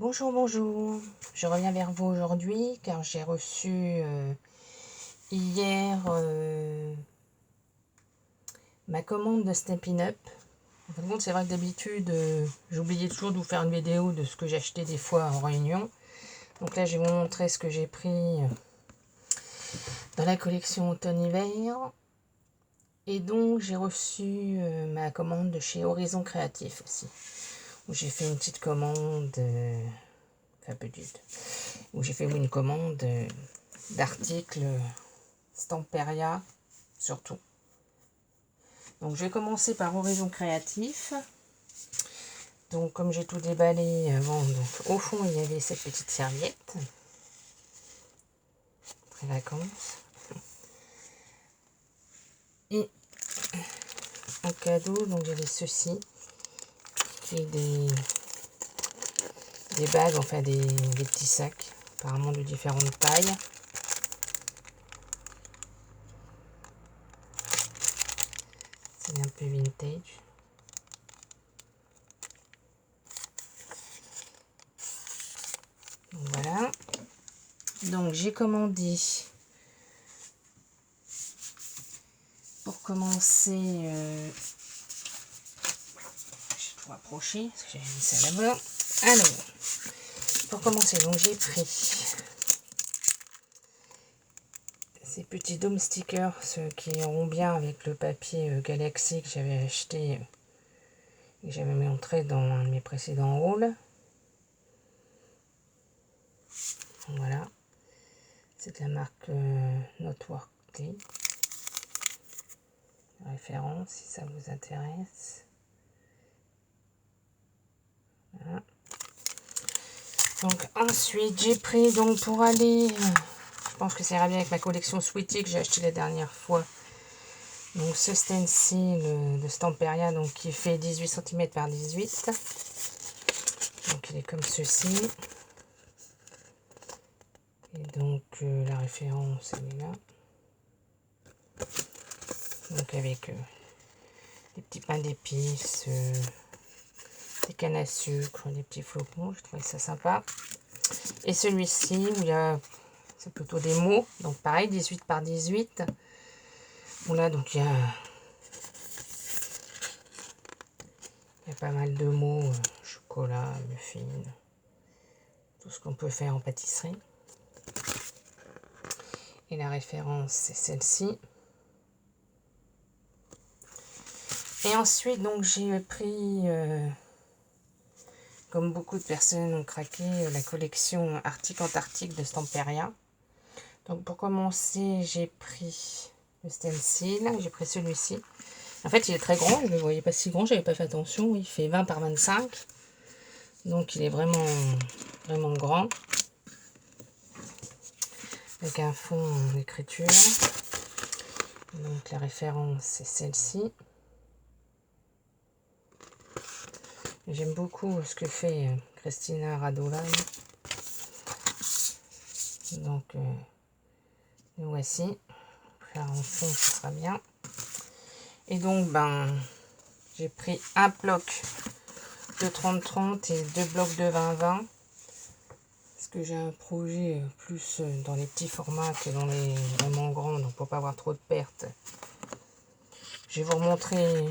Bonjour, bonjour. Je reviens vers vous aujourd'hui car j'ai reçu hier ma commande de Stampin' Up. En fin de compte, c'est vrai que d'habitude, j'oubliais toujours de vous faire une vidéo de ce que j'ai acheté des fois en réunion. Donc là, je vais vous montrer ce que j'ai pris dans la collection automne-hiver. Et donc, j'ai reçu ma commande de chez Horizon Créatif aussi. Où j'ai fait une petite commande... enfin, petite. Où j'ai fait une commande d'articles Stamperia surtout. Donc je vais commencer par Horizon Créatif. Donc comme j'ai tout déballé avant, donc au fond il y avait cette petite serviette. Très vacances. Et en cadeau, donc j'avais ceci, qui est des bagues, enfin des petits sacs, apparemment de différentes tailles. C'est un peu vintage. Donc, voilà. Donc j'ai commandé, pour commencer, je vais tout rapprocher parce que j'avais mis ça là-bas. Alors, pour commencer, donc j'ai pris ces petits dômes stickers, ceux qui iront bien avec le papier Galaxy que j'avais acheté et que j'avais montré dans un de mes précédents hauls. Voilà, c'est de la marque Noteworthy. Référence si ça vous intéresse. Voilà. Donc ensuite j'ai pris, donc pour aller, je pense que ça ira bien avec ma collection Sweetie que j'ai acheté la dernière fois. Donc ce stencil de Stamperia, donc qui fait 18 cm par 18. Donc il est comme ceci. Et donc la référence elle est là. Donc avec des petits pains d'épices, des cannes à sucre, des petits flocons, je trouvais ça sympa. Et celui-ci où il y a, c'est plutôt des mots, donc pareil 18 par 18. Bon là donc il y a pas mal de mots, chocolat, muffins, tout ce qu'on peut faire en pâtisserie. Et la référence c'est celle-ci. Et ensuite donc j'ai pris, comme beaucoup de personnes ont craqué, la collection Arctique Antarctique de Stamperia. Donc pour commencer j'ai pris le stencil, j'ai pris celui-ci. En fait il est très grand, je ne le voyais pas si grand, j'avais pas fait attention, il fait 20 par 25. Donc il est vraiment grand. Avec un fond d'écriture. Donc la référence c'est celle-ci. J'aime beaucoup ce que fait Christina Radolan. Donc le voici. Faire en fond, ce sera bien. Et donc j'ai pris un bloc de 30-30 et deux blocs de 20-20. Parce que j'ai un projet plus dans les petits formats que dans les vraiment grands, donc pour pas avoir trop de pertes. Je vais vous remontrer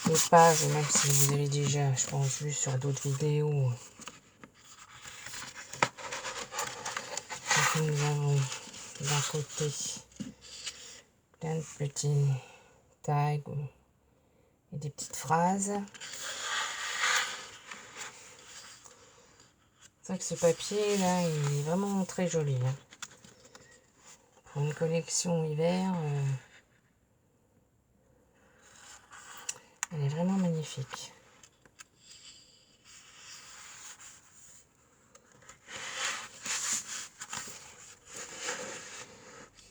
les pages, même si vous avez déjà, je pense, vu sur d'autres vidéos. Donc, nous avons d'un côté plein de petits tags et des petites phrases. C'est vrai que ce papier là, il est vraiment très joli. Hein. Pour une collection hiver, elle est vraiment magnifique.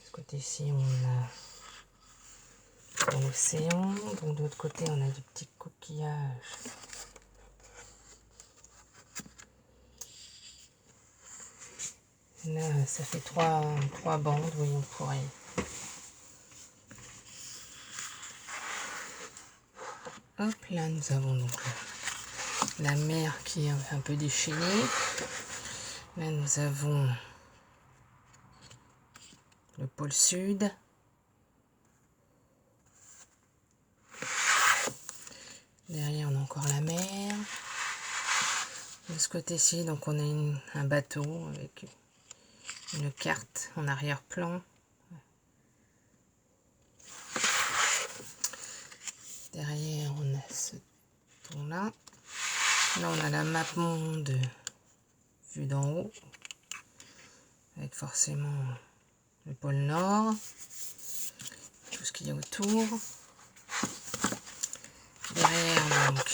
De ce côté-ci, on a l'océan. Donc de l'autre côté, on a des petits coquillages. Là, ça fait trois bandes, oui, on pourrait. Hop, là, nous avons donc la mer qui est un peu déchaînée. Là, nous avons le pôle sud. Derrière, on a encore la mer. De ce côté-ci, donc on a un bateau avec une carte en arrière-plan. Derrière, on a ce ton-là. Là, on a la map monde vue d'en haut, avec forcément le pôle Nord, tout ce qu'il y a autour. Derrière, donc,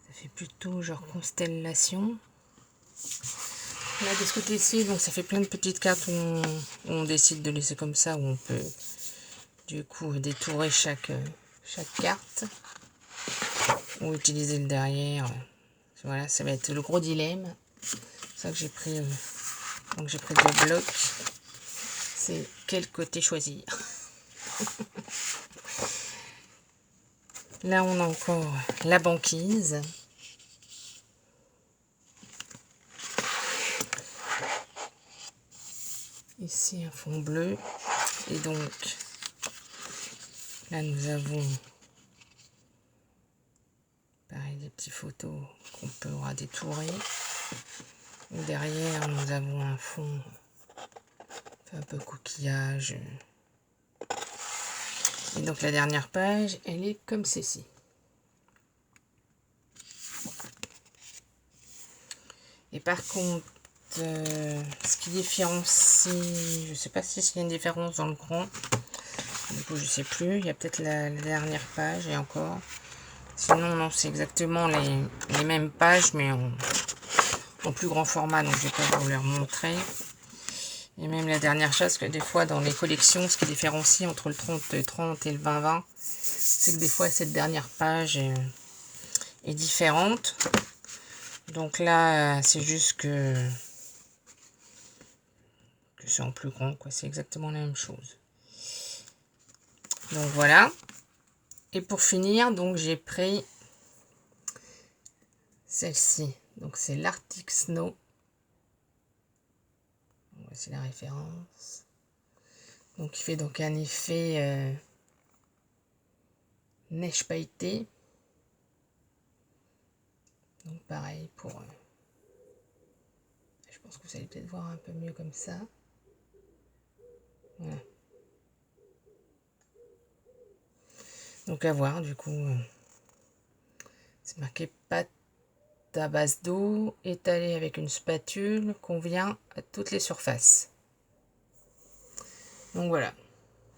ça fait plutôt genre constellation. Là, de ce côté-ci, donc ça fait plein de petites cartes où on décide de laisser comme ça, où on peut du coup détourer chaque carte ou utiliser le derrière. Voilà, ça va être le gros dilemme. C'est ça que j'ai pris. Donc j'ai pris 2 blocs. C'est quel côté choisir. Là, on a encore la banquise. Ici, un fond bleu. Et donc, là, nous avons pareil des petites photos qu'on pourra détourer. Et derrière, nous avons un fond un peu coquillage. Et donc, la dernière page, elle est comme ceci. Et par contre, ce qui différencie, je ne sais pas si il y a une différence dans le grand. Du coup, je sais plus. Il y a peut-être la dernière page et encore. Sinon, non, c'est exactement les mêmes pages, mais en plus grand format. Donc, je vais pas vous les remontrer. Et même la dernière chose, parce que des fois, dans les collections, ce qui différencie entre le 30-30 et le 20-20, c'est que des fois, cette dernière page est différente. Donc là, c'est juste que c'est en plus grand, quoi. C'est exactement la même chose. Donc voilà. Et pour finir, donc j'ai pris celle-ci. Donc c'est l'Arctic Snow. Voici la référence. Donc il fait donc un effet neige pailletée. Donc pareil pour... je pense que vous allez peut-être voir un peu mieux comme ça. Voilà. Donc à voir, du coup, c'est marqué pâte à base d'eau, étalée avec une spatule, convient à toutes les surfaces. Donc voilà.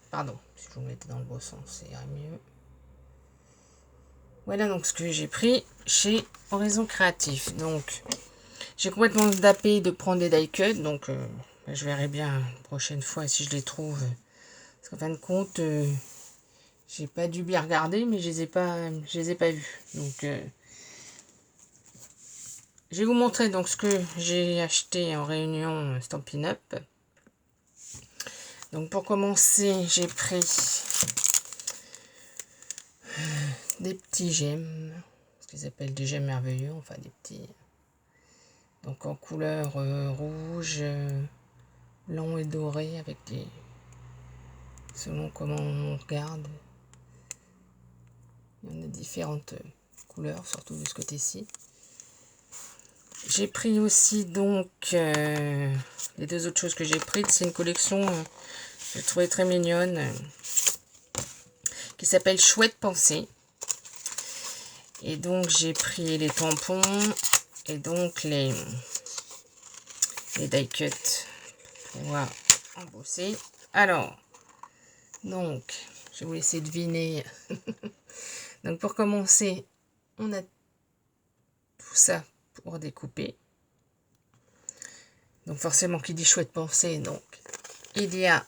Pardon, si je vous mettais dans le bon sens, ça irait mieux. Voilà donc ce que j'ai pris chez Horizon Créatif. Donc, j'ai complètement zappé de prendre des die cuts, donc je verrai bien la prochaine fois si je les trouve. Parce qu'en fin de compte, j'ai pas dû bien regarder, mais je les ai pas vus. Donc, je vais vous montrer donc ce que j'ai acheté en réunion Stampin' Up. Donc pour commencer, j'ai pris des petits gemmes, ce qu'ils appellent des gemmes merveilleux, enfin des petits. Donc en couleur rouge, blanc et doré, avec des... selon comment on regarde. Il y en a différentes couleurs, surtout de ce côté-ci. J'ai pris aussi donc les 2 autres choses que j'ai prises. C'est une collection que j'ai trouvée très mignonne qui s'appelle Chouette Pensée. Et donc j'ai pris les tampons et donc les die cuts pour pouvoir embosser. Alors, donc, je vais vous laisser deviner. Donc pour commencer, on a tout ça pour découper. Donc forcément, qui dit chouette pensée, donc il y a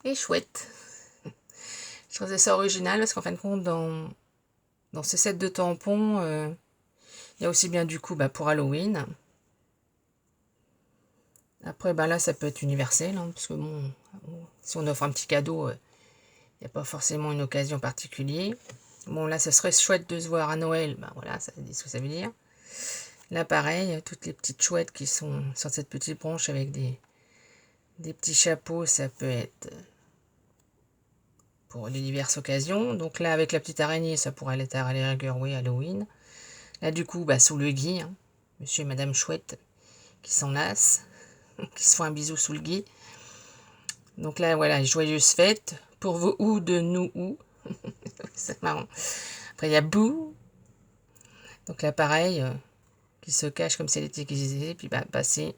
les chouettes. Je trouvais ça original parce qu'en fin de compte, dans ces sets de tampons, il y a aussi bien du coup pour Halloween. Après, là, ça peut être universel, hein, parce que bon, si on offre un petit cadeau, Il n'y a pas forcément une occasion particulière. Bon, là, ce serait chouette de se voir à Noël. Ben voilà, ça dit ce que ça veut dire. Là, pareil, toutes les petites chouettes qui sont sur cette petite branche avec des petits chapeaux, ça peut être pour les diverses occasions. Donc là, avec la petite araignée, ça pourrait être à la rigueur, oui, Halloween. Là, du coup, bah, sous le gui, hein, monsieur et madame chouette qui s'enlacent, qui se font un bisou sous le gui. Donc là, voilà, joyeuses fêtes pour vous ou de nous ou. C'est marrant. Après, il y a Boo. Donc là, pareil, qui se cache comme si elle était déguisée, puis bah, passer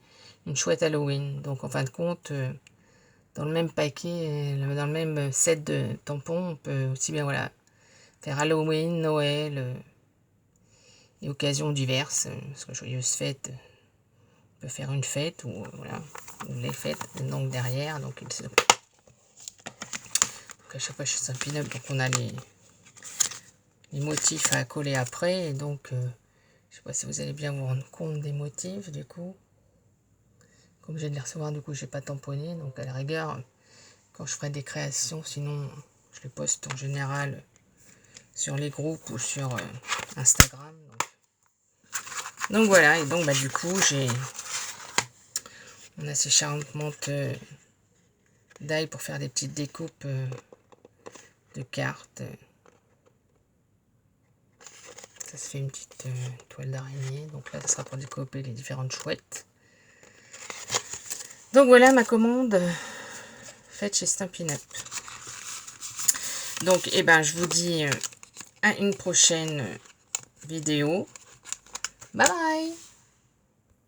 une chouette Halloween. Donc en fin de compte, dans le même paquet, dans le même set de tampons, on peut aussi bien voilà, faire Halloween, Noël et occasions diverses. Parce que joyeuse fête, on peut faire une fête ou voilà, ou les fêtes donc derrière. Donc à chaque fois chez un pin-up, donc on a les motifs à coller après. Et donc, je sais pas si vous allez bien vous rendre compte des motifs du coup. Comme je viens de les recevoir, du coup, j'ai pas tamponné. Donc, à la rigueur, quand je ferai des créations, sinon, je les poste en général sur les groupes ou sur Instagram. Donc voilà, et donc, bah, du coup, on a ces charmantes d'ail pour faire des petites découpes de cartes. Ça se fait une petite toile d'araignée. Donc là, ça sera pour découper les différentes chouettes. Donc voilà ma commande faite chez Stampin' Up. Donc, eh ben, je vous dis à une prochaine vidéo. Bye bye!